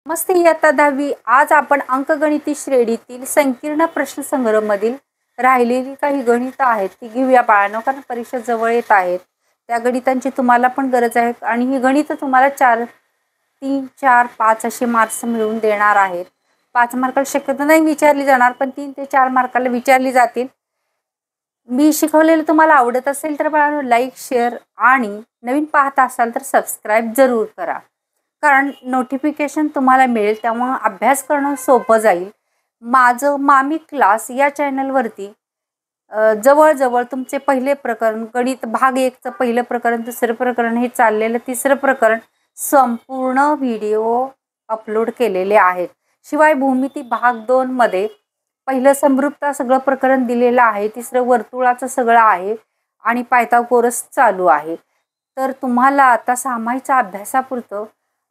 मस्त इयत्ता 10वी. आज आपण अंकगणिती श्रेणीतील संकीर्ण प्रश्नसंग्रह मधील राहिलेली काही गणितं आहेत ती घेऊया बाळांनो, कारण परीक्षा जवळ येत आहेत. त्या गणितांची तुम्हाला पण गरज आहे आणि ही गणितं तुम्हाला 3, 4, 5 असे मार्क्स मिळवून देणार आहेत. 5 मार्काला शक्यतो नाही विचारली जाणार, पण 3 ते 4 मार्काला विचारली जातील. मी शिकवलेलं तुम्हाला आवडत असेल तर बाळांनो लाईक, शेअर आणि नवीन पाहत असाल तर सबस्क्राईब जरूर करा, कारण नोटिफिकेशन तुम्हाला मिळेल त्यामुळे अभ्यास करणं सोपं जाईल. माझं मामी क्लास या चॅनलवरती जवळजवळ तुमचे पहिले प्रकरण गणित भाग 1चं पहिलं प्रकरण, दुसरं प्रकरण, हे चाललेलं तिसरं प्रकरण संपूर्ण व्हिडिओ अपलोड केलेले आहेत. शिवाय भूमिती भाग 2 मध्ये पहिलं समरूपता सगळं प्रकरण दिलेलं आहे, तिसरं वर्तुळाचं सगळं आहे आणि पायथागोरस चालू आहे. तर तुम्हाला आता सामाईच्या अभ्यासापुरतं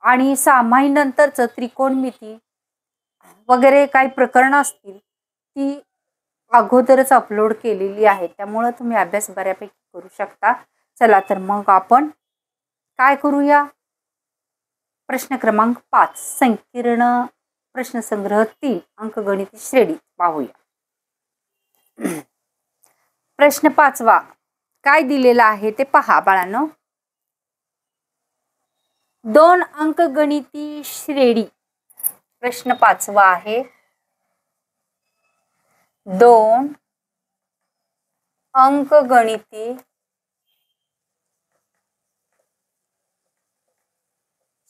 आणि सामाई नंतरचं त्रिकोणमिती वगैरे काही प्रकरणं असतील ती अगोदरच अपलोड केलेली आहे, त्यामुळे तुम्ही अभ्यास बऱ्यापैकी करू शकता. चला तर मग आपण काय करूया, प्रश्न क्रमांक 5 संकीर्ण प्रश्नसंग्रह 3 अंकगणिती श्रेणी पाहूया. प्रश्न 5वा काय दिलेला आहे ते पहा बाळांनो. 2 अंकगणिती श्रेणी. प्रश्न 5वा आहे 2 अंकगणिती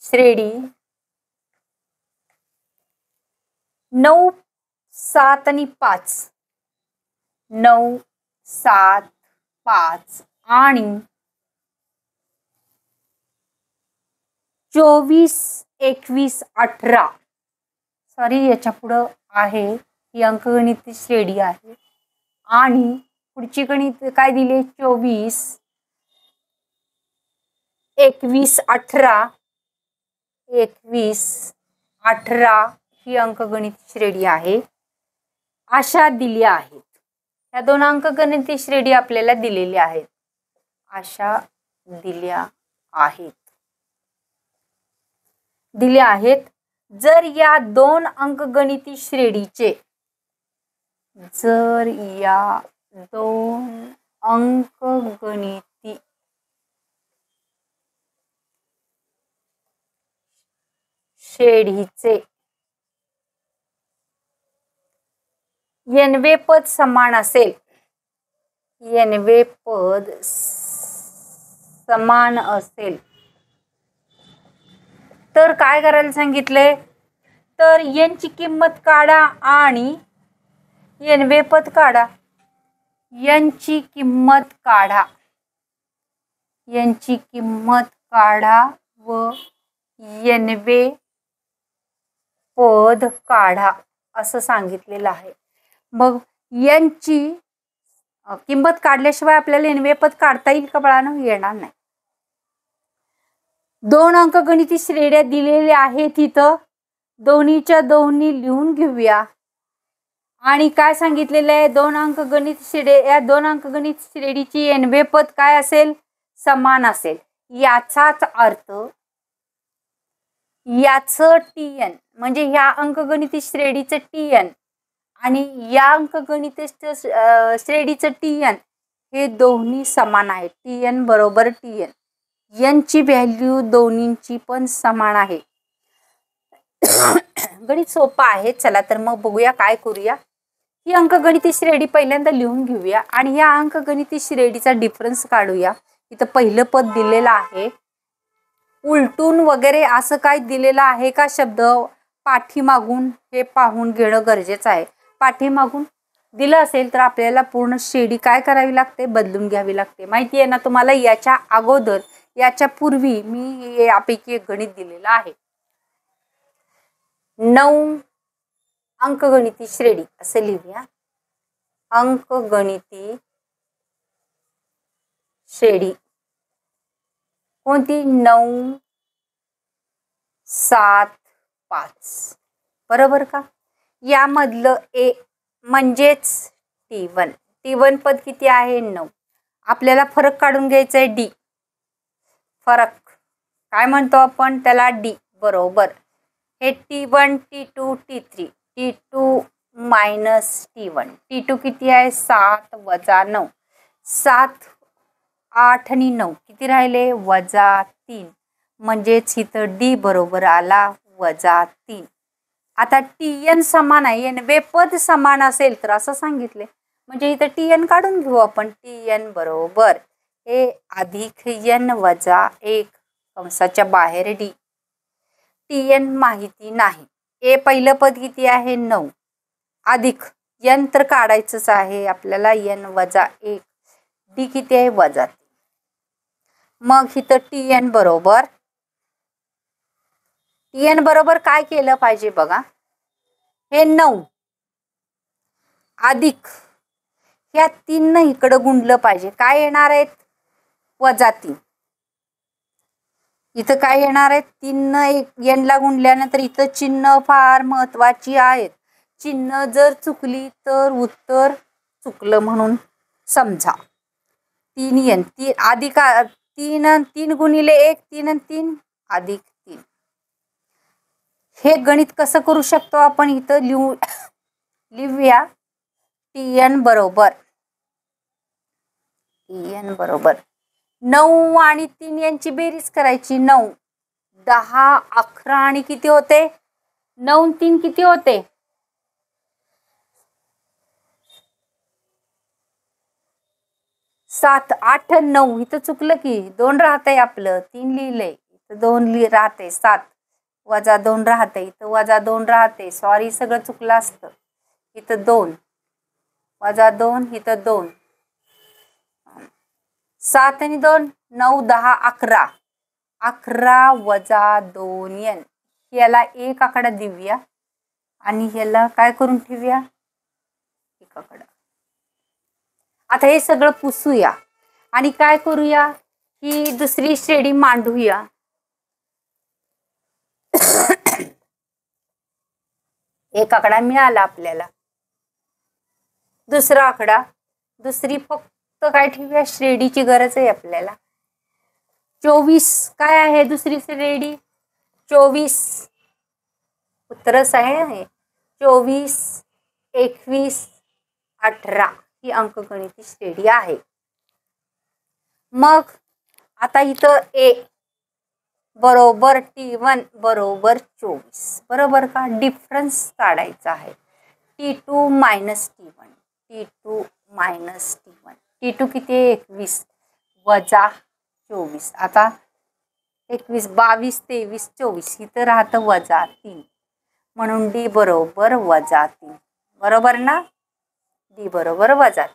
श्रेणी 9, 7 आणि 5, 9, 7, 5 आणि 24, 21, 18. सॉरी, याच्या पुढं आहे ही अंकगणिती श्रेणी आहे आणि पुढची गणित काय दिले 24, 21, 18, 21, 18 ही अंकगणिती श्रेणी आहे अशा दिल्या आहेत. या 2 अंकगणिती श्रेणी आपल्याला दिलेल्या आहेत, अशा दिल्या आहेत. जर या 2 अंकगणिती श्रेणीचे n-वे पद समान असेल, n-वे पद समान असेल तर काय करायला सांगितले, तर n ची किंमत काढा आणि n-वे पद काढा. n ची किंमत काढा व n-वे पद काढा असं सांगितलेलं आहे. मग n ची किंमत काढल्याशिवाय आपल्याला n-वे पद काढता येईल का बाळांनो? येणार नाही. 2 अंकगणिती श्रेण्या दिलेल्या आहेत, इथं दोन्हीच्या दोन्ही लिहून घेऊया. आणि काय सांगितलेलं आहे, 2 अंकगणित श्रेणी, या 2 अंकगणित श्रेणीची n-वे पद काय असेल, समान असेल. याचाच अर्थ याचं tn म्हणजे ह्या अंकगणिती श्रेणीचं tn आणि या अंकगणित श्रेणीचं tn हे दोन्ही समान आहेत. tn बरोबर tn, n ची व्हॅल्यू दोन्हींची पण समान आहे. गणित सोपं आहे. चला तर मग बघूया काय करूया. ही अंकगणिती श्रेणी पहिल्यांदा लिहून घेऊया आणि या अंकगणिती श्रेणीचा डिफरन्स काढूया. इथं पहिलं पद दिलेलं आहे, उलटून वगैरे असं काय दिलेलं आहे का शब्द पाठीमागून हे पाहून घेणं गरजेचं आहे. पाठीमागून दिलं असेल तर आपल्याला पूर्ण श्रेणी काय करावी लागते, बदलून घ्यावी लागते. माहिती आहे ना तुम्हाला. याच्या अगोदर, याच्या पूर्वी मी यापैकी एक गणित दिलेलं आहे. 9 अंकगणिती श्रेणी असं लिहूया. अंकगणिती श्रेणी कोणती, 9, 7, 5 बरोबर का. यामधलं ए म्हणजेच t1 पद किती आहे, 9. आपल्याला फरक काढून घ्यायचा आहे, d. फरक काय म्हणतो आपण त्याला, d बरोबर. हे T1 T2 T3 T2 minus T1 T2 किती आहे 7 वजा 9 7 8 आणि 9 किती राहिले वजा 3 म्हणजेच इथं D बरोबर आला वजा 3. आता Tn समान आहे NB पद समान असेल तर असं सांगितले म्हणजे इथं Tn काढून घेऊ आपण. Tn बरोबर हे अधिक n वजा 1 कंसाच्या बाहेर D. Tn माहिती नाही. ए पहिलं पद किती आहे 9 अधिक n तर काढायचंच आहे आपल्याला n वजा 1 D किती आहे वजा 3. मग इथं Tn बरोबर काय केलं पाहिजे बघा. हे 9 अधिक ह्या 3 न इकडं गुणलं पाहिजे. काय येणार आहेत वजा 3. इथं काय येणार आहे 3 न n ला गुणल्यानंतर इथं चिन्ह फार महत्वाची आहेत. चिन्ह जर चुकली तर उत्तर चुकलं म्हणून समजा. 3n 3 अधिक 3 गुणिले 1 3 आणि 3 अधिक 3. हे गणित कसं करू शकतो आपण इथं लिहूया. Tn बरोबर 9 आणि 3 यांची बेरीज करायची. 9 10 11 आणि किती होते 9 3 किती होते 7 8 9 इथं चुकलं की 2 राहतंय आपलं 3 लिहिलंय इथं 2 राहते 7 वजा 2 राहते इथं वजा 2 राहते. सॉरी सगळं चुकलं असतं. इथं 2 वजा 2 इथं 2 7 आणि 2 9 10 11 11 वजा 2n. याला एक आकडा देऊया आणि ह्याला काय करून ठेवूया एक आकडा. आता हे सगळं पुसूया आणि काय करूया ही दुसरी श्रेणी मांडूया. एक आकडा मिळाला आपल्याला. दुसरा आकडा दुसरी फक्त काय ठेवूया श्रेणीची गरज आहे आपल्याला. 24 काय आहे दुसरी श्रेणी 24 उत्तरच आहे 24 21 18 ही अंकगणिती श्रेणी आहे. मग आता इथं A बरोबर T1 बरोबर 24 बरोबर का डिफरन्स काढायचा आहे. T2 मायनस T1 T2 किती आहे 21 वजा 24. आता 21 22 23 24 इथं राहतं वजा 3 म्हणून D बरोबर वजा 3 बरोबर ना. D बरोबर वजा 3.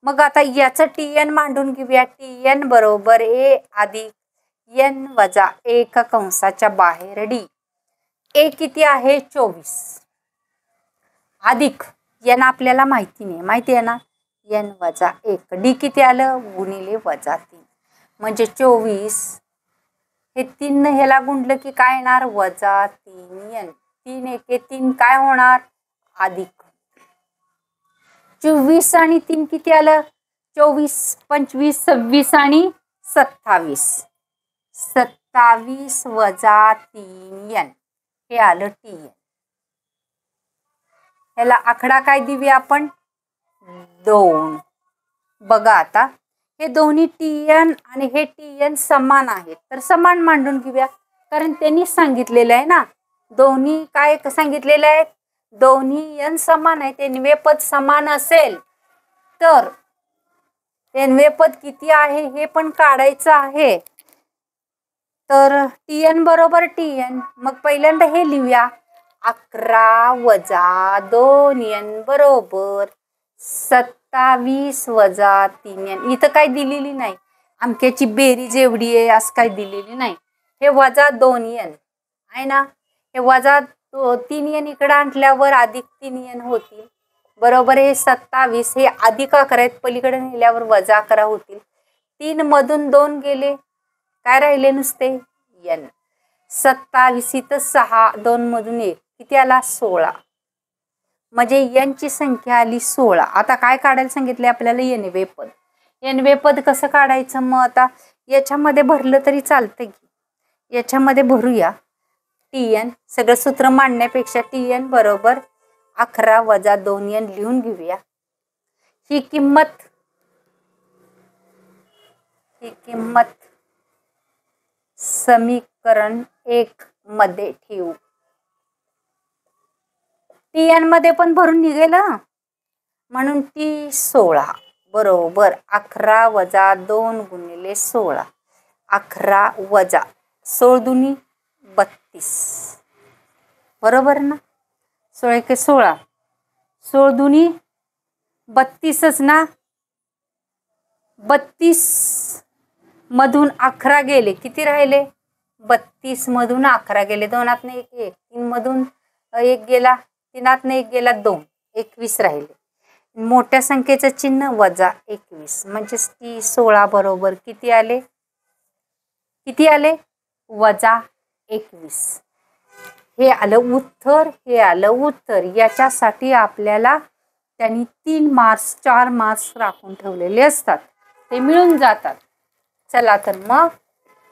मग आता याचं Tn मांडून घेऊया. Tn बरोबर A अधिक n वजा 1 कंसाच्या बाहेर D. A किती आहे 24 अधिक n आपल्याला माहिती नाही माहिती आहे ना n वजा 1 D किती आलं गुणिले वजा 3 म्हणजे 24 हे 3 न ह्याला गुणलं की काय येणार वजा 3n. 3 1 3 काय होणार अधिक 24 आणि 3 किती आलं 24 25 26 आणि 27 27 वजा 3n हे आलं Tn. ह्याला आकडा काय देऊया आपण 2. बघा आता हे दोन्ही Tn आणि हे Tn समान आहेत तर समान मांडून घेऊया कारण त्यांनी सांगितलेलं आहे ना दोन्ही काय सांगितलेलं आहे दोन्ही n समान आहे. NB पद समान असेल तर NB पद किती आहे हे पण काढायचं आहे. तर Tn बरोबर Tn मग पहिल्यांदा हे लिहूया 11 वजा 2n बरोबर 27 वजा 3n. इथं काय दिलेली नाही अंक्याची बेरीज एवढी आहे असं काय दिलेली नाही. हे वजा 2n आहे ना हे वजा 3n इकडे आणल्यावर अधिक 3n होतील बरोबर. हे 27 हे अधिक 11 आहेत पलीकडे नेल्यावर वजा 11 होतील. 3 मधून 2 गेले काय राहिले नुसते n. 27 इथं 6 2 मधून 1 किती आला 16 म्हणजे n ची संख्या आली 16. आता काय काढायला सांगितले आपल्याला NB पद. NB पद कसं काढायचं मग आता याच्यामध्ये भरलं तरी चालतं की याच्यामध्ये भरूया. TN, सगळं सूत्र मांडण्यापेक्षा TN बरोबर 11 वजा 2N लिहून घेऊया. ही किंमत समीकरण 1 मध्ये ठेवू. TN मध्ये पण भरून निघेल, म्हणून T 16 बरोबर 11 वजा 2 गुणिले 16. 11 वजा 16 दुनी 32 बरोबर ना. 16 एके 16, 16 दुनी 32च ना. 32 मधून 11 गेले, किती राहिले? 32 मधून 11 गेले, 2 1 1, 3 मधून 1 गेला, 3 1 गेला 2, 21 राहिले. मोठ्या संख्येचं चिन्ह वजा 21, म्हणजे ती 16 बरोबर किती आले? वजा 21. हे आलं उत्तर, याच्यासाठी आपल्याला त्यांनी 3 मार्क्स 4 मार्क्स राखून ठेवलेले असतात, ते मिळून जातात. चला तर मग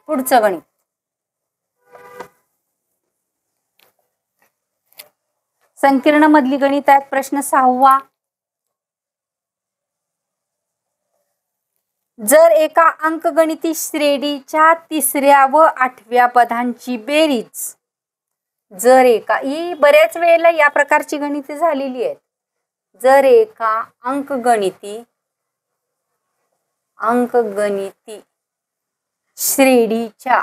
पुढचं गणित. संकीर्ण मधली गणित आहेत. प्रश्न 6. जर एका अंकगणिती श्रेणीच्या 3ऱ्या व 8व्या पदांची बेरीज, ही बऱ्याच वेळेला या प्रकारची गणिते झालेली आहेत. जर एका अंकगणिती श्रेणीच्या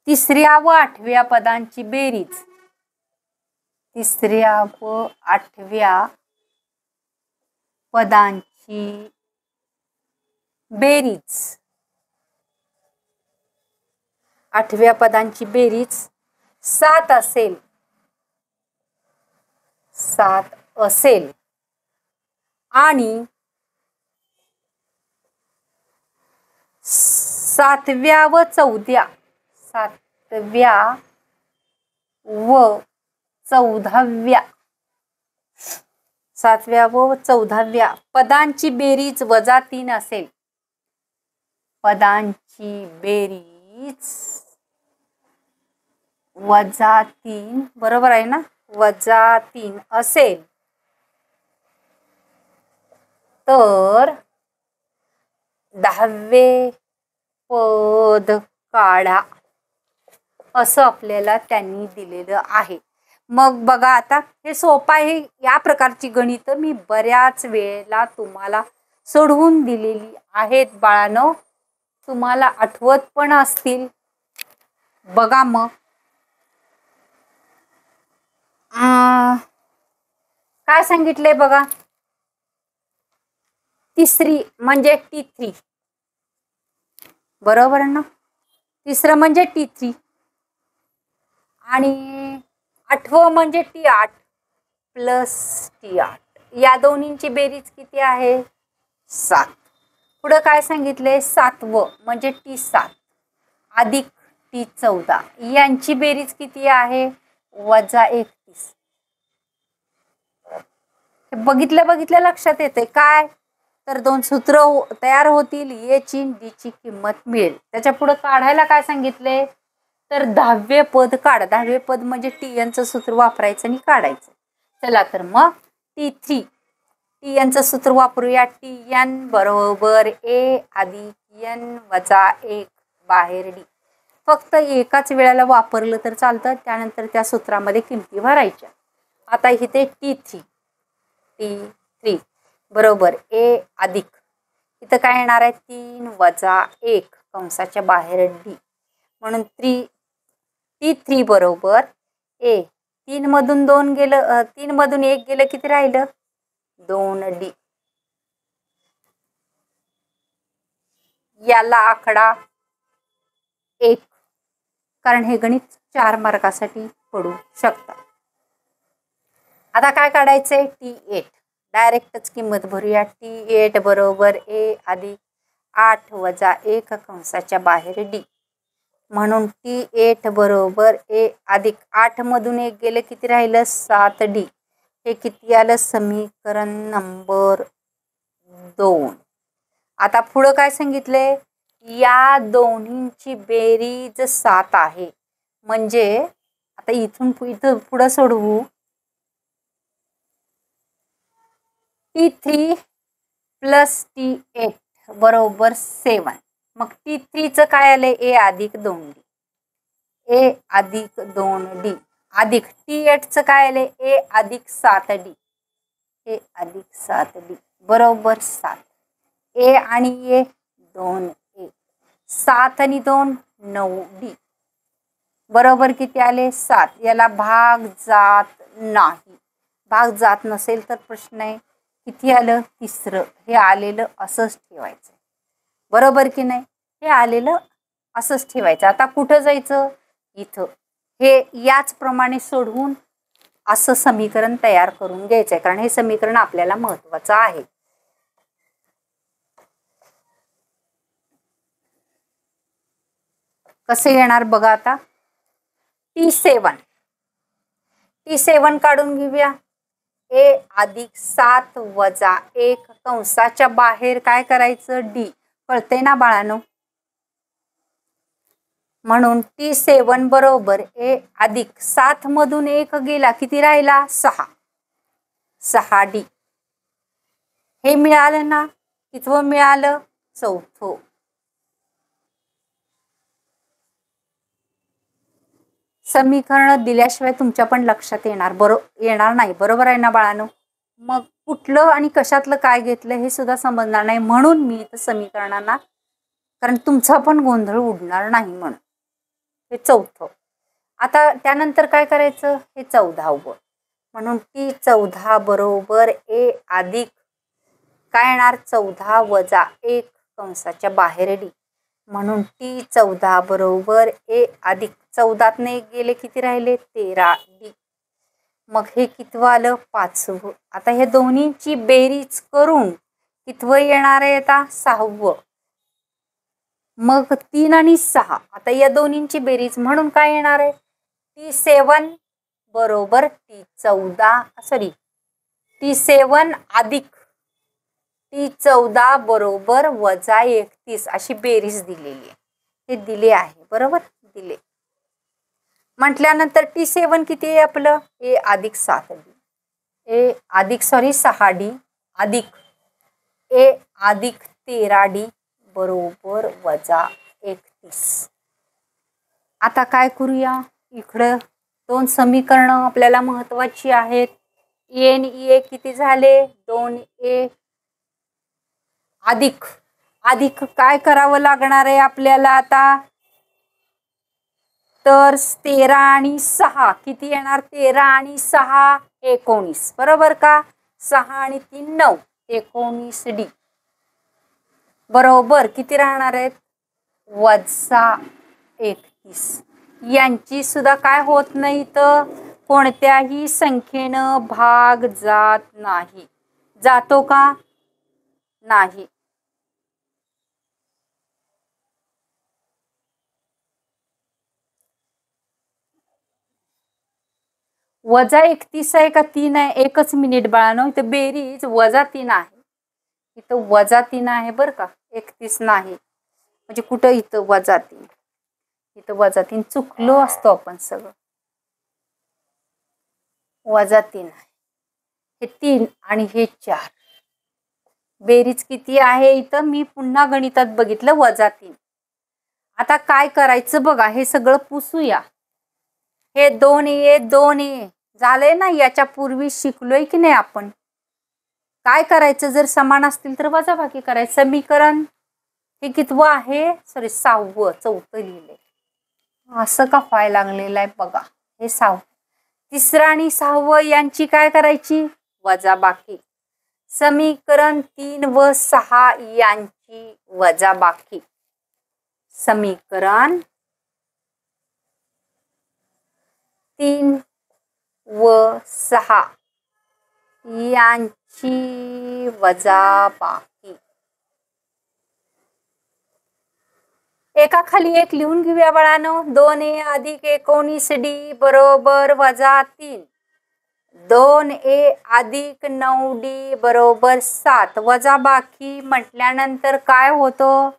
3ऱ्या व 8व्या पदांची बेरीज, 3ऱ्या व 8व्या पदांची बेरीज, 8व्या पदांची बेरीज 7 असेल आणि 7व्या व 14व्या पदांची बेरीज वजा 3 असेल. पदांची बेरीज वजा 3 बरोबर आहे ना, वजा 3 असेल तर 10वे पद काढा, असं आपल्याला त्यांनी दिलेलं आहे. मग बघा आता हे सोपं आहे. या प्रकारची गणित मी बऱ्याच वेळेला तुम्हाला सोडवून दिलेली आहेत बाळांनो, तुम्हाला आठवत पण असतील. बघा मग काय सांगितलंय बघा. 3री म्हणजे T3 बरोबर ना. 3रं म्हणजे T3 आणि 8वं म्हणजे T8 प्लस T8. या दोन्हींची बेरीज किती आहे? 7. पुढे काय सांगितले? 7वं म्हणजे T7 अधिक T14. यांची बेरीज किती आहे? वजा 31. बघितलं लक्षात येते काय? तर 2 सूत्र तयार होतील. ए ची डी ची किंमत मिळेल. त्याच्या पुढे काढायला काय सांगितले? तर 10वे पद काढ. 10वे पद म्हणजे TNचं सूत्र वापरायचं आणि काढायचं. चला तर मग T3 TNचं सूत्र वापरूया. TN बरोबर A अधिक N वजा 1 बाहेर D. फक्त एकाच वेळेला वापरलं तर चालतं, त्यानंतर त्या सूत्रामध्ये किमती भरायच्या. आता इथे T3 बरोबर A अधिक, इथं काय येणार आहे? 3 वजा 1 कंसाच्या बाहेर D, म्हणून T3 बरोबर A. 3 मधून 2 गेलं, 3 मधून 1 गेलं, किती राहिलं? 2D. याला आकडा 1, कारण हे गणित 4 मार्कासाठी पडू शकतात. आता काय काढायचंय? T8. डायरेक्टच किंमत भरूया. T8 बरोबर A अधिक 8 वजा 1 कंसाच्या बाहेर D, म्हणून T8 बरोबर A अधिक 8 मधून 1 गेले, किती राहिलं? 7D. हे किती आलं? समीकरण नंबर 2. आता पुढं काय सांगितले? या दोन्हींची बेरीज 7 आहे. म्हणजे आता इथून पुढे सोडवू. T3 प्लस T8 बरोबर 7. मग T3 चं काय आलंय? A अधिक 2D. A अधिक 2D अधिक T8 चं काय आलंय? A अधिक 7D. A अधिक 7D बरोबर 7. A आणि A 2A. 7 आणि 2 9D बरोबर किती आले? 7. याला भाग जात नाही. भाग जात नसेल तर प्रश्न आहे किती आलं? तिसरं. हे आलेलं असंच ठेवायचं. बरोबर की नाही? हे आलेलं असंच ठेवायचं. आता कुठं जायचं? इथं. हे याचप्रमाणे सोडवून असं समीकरण तयार करून घ्यायचंय, कारण हे समीकरण आपल्याला महत्वाचं आहे. कसे येणार बघा आता. T7 काढून घेऊया. A अधिक 7 वजा 1 कंसाच्या बाहेर काय करायचं? D. कळते ना बाळांनो? म्हणून T7 बरोबर A अधिक 7 मधून 1 गेला, किती राहिला? 6. 6D. हे मिळालं ना? कितवं मिळालं? चौथं. समीकरण दिल्याशिवाय तुमच्या पण लक्षात येणार नाही. बरोबर आहे ना बाळांनो? मग कुठलं आणि कशातलं काय घेतलं हे सुद्धा समजणार नाही. म्हणून मी इथं समीकरणांना, कारण तुमचा पण गोंधळ उडणार नाही म्हणून. हे चौथं. आता त्यानंतर काय करायचं? हे 14वं. म्हणून T14 बरोबर A अधिक काय येणार? 14 वजा 1 कंसाच्या बाहेर D. म्हणून T14 बरोबर A अधिक 14 ने गेले, किती राहिले? 13D. मग हे कितवं आलं? 5वं. आता हे दोन्हीची बेरीज करून कितवं येणार आहे? आता 6वं. मग 3 आणि 6. आता या दोन्हींची बेरीज म्हणून काय येणार आहे? T7 बरोबर T7 अधिक T14 बरोबर वजा 31 अशी बेरीज दिलेली आहे. हे दिले आहे. बरोबर दिले म्हटल्यानंतर T7 किती आहे आपलं? A अधिक 6D अधिक A अधिक 13D बरोबर वजा 31. आता काय करूया? इकडं 2 समीकरणं आपल्याला महत्वाची आहेत. A आणि A किती झाले? 2A अधिक काय करावं लागणार आहे आपल्याला आता? तर 13 आणि 6 किती येणार? 13 आणि 6 19. बरोबर का? 6 आणि 3 9 19D बरोबर किती राहणार आहेत? वजा 31. यांची सुद्धा काय होत नाही, तर कोणत्याही संख्येनं भाग जात नाही. जातो का? नाही. वजा 31 आहे का 3 आहे? एकच मिनिट बाळांनो. इथं बेरीज वजा 3 आहे. इथं वजा 3 आहे बरं का, 31 नाही. म्हणजे कुठं इथं वजा 3, इथं वजा 3. चुकलो असतो आपण सगळं. वजा 3 आहे. हे 3 आणि हे 4. बेरीज किती आहे? इथं मी पुन्हा गणितात बघितलं वजा 3. आता काय करायचं बघा, हे सगळं पुसूया. हे 2A झालंय ना? याच्या पूर्वी शिकलोय की नाही आपण? काय करायचं? जर समान असतील तर वजाबाकी करायचं. समीकरण हे कितवं आहे? 6वं. 4थं लिहिलंय. असं का व्हायला लागलेलं आहे बघा. हे 6. 3रं आणि 6वं यांची काय करायची? वजाबाकी. समीकरण 3 व 6 यांची वजाबाकी. समीकरण 3 व 6 यांची वजाबाकी. एकाखाली एक लिहून घेऊया बाळांनो. 2A अधिक 19D बरोबर वजा 3. 2A अधिक 9D बरोबर 7. वजाबाकी म्हटल्यानंतर काय होतं?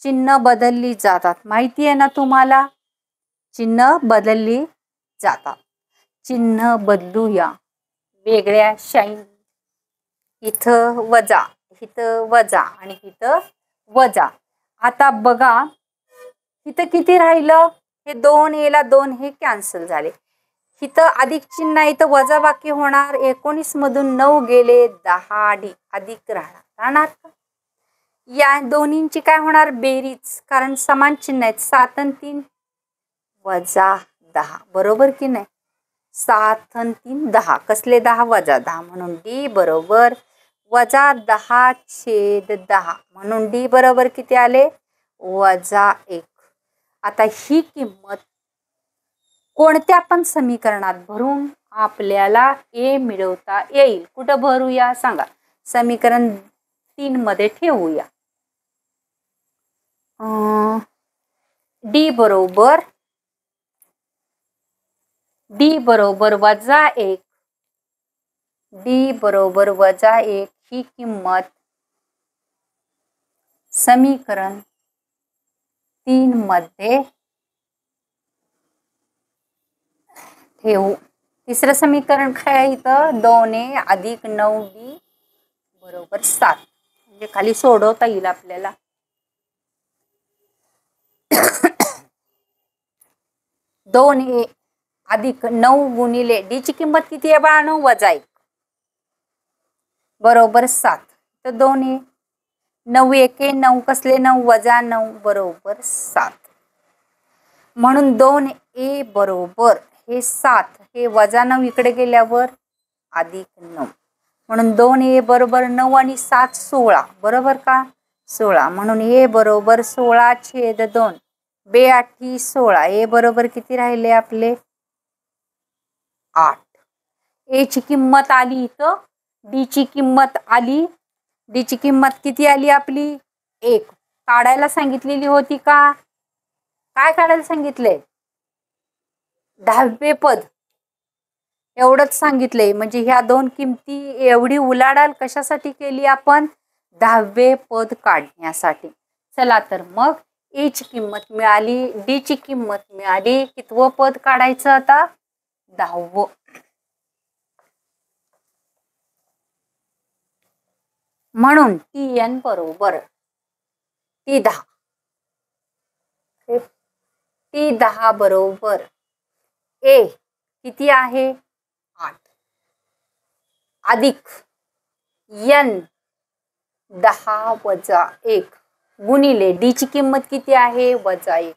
चिन्ह बदलली जातात, माहिती आहे ना तुम्हाला? चिन्ह बदलली जातात. चिन्ह बदलूया वेगळ्या शाईन. इथं वजा, इथं वजा आणि इथं वजा. आता बघा इथं किती राहिलं? हे 2 याला 2 हे कॅन्सल झाले. इथं अधिक चिन्ह आहे, इथं वजा बाकी होणार. 19 मधून 9 गेले, 10 अधिक राहणार का? या दोन्हींची काय होणार? बेरीज, कारण समान चिन्ह आहेत. 7 आणि 3 वजा 10, बरोबर की नाही? 7 आणि 3 10. कसले 10? वजा 10. म्हणून डी बरोबर वजा 10/10. म्हणून डी बरोबर किती आले? वजा 1. आता ही किंमत कोणत्या पण समीकरणात भरून आपल्याला ए मिळवता येईल. कुठं भरूया सांगा? समीकरण 3 मध्ये ठेवूया. डी बरोबर वजा 1. डी बरोबर वजा 1 ही किंमत समीकरण 3 मध्ये ठेवू. तिसरं समीकरण काय आहे इथं? 2a अधिक 9b बरोबर 7. म्हणजे खाली सोडवता येईल आपल्याला. 2a अधिक 9 गुणिले डी ची किंमत किती आहे बाळांनो? वजा 1 बरोबर 7. तर 2a 9 1 9 कसले 9? वजा 9 बरोबर 7. म्हणून 2a बरोबर हे 7, हे वजा 9 इकडे गेल्यावर अधिक 9. म्हणून 2a बरोबर 9 आणि 7 16, बरोबर का? 16. म्हणून a बरोबर 16/2. 2 16. a बरोबर किती राहिले आपले? 8. a ची किंमत आली इथं. डी ची किंमत आली. डी ची किंमत किती आली आपली? 1. काढायला सांगितलेली होती का? काय काढायला सांगितले? 10वे पद. एवढंच सांगितलंय. म्हणजे ह्या दोन किमती एवढी उलाढाल कशासाठी केली आपण? 10वे पद काढण्यासाठी. चला तर मग ए ची किंमत मिळाली, डी ची किंमत मिळाली. कितवं पद काढायचं आता? 10वं. म्हणून tn बरोबर t10. t10 बरोबर ए किती आहे? 8 अधिक n 10 वजा 1 गुणिले डी ची किंमत किती आहे? वजा 1.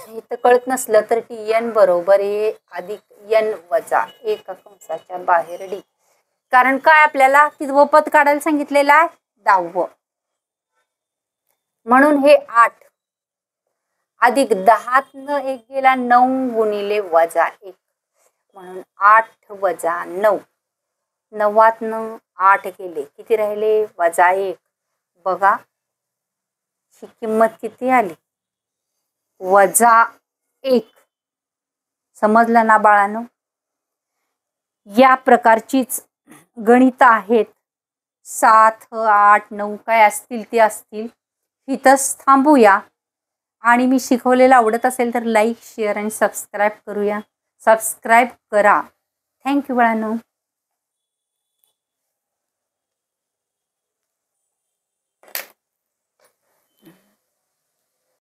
इथं कळत नसलं तर tn बरोबर ए अधिक n वजा 1 कंसाच्या बाहेर डी. कारण काय आपल्याला कितवं पद काढायला सांगितलेलं आहे? 10वं. म्हणून हे 8 अधिक 10तनं 1 गेला 9 गुणिले वजा 1. म्हणून 8 वजा 9. 9तनं 8 गेले, किती राहिले? वजा 1. बघा ही किंमत किती आली? वजा 1. समजलं ना बाळांनो? या प्रकारचीच गणित आहेत. 7 8 9 काय असतील ते असतील. इथंच थांबूया. आणि मी शिकवलेलं आवडत असेल तर लाईक शेअर आणि सबस्क्राईब करूया. सबस्क्राईब करा. थँक्यू बाळांनो.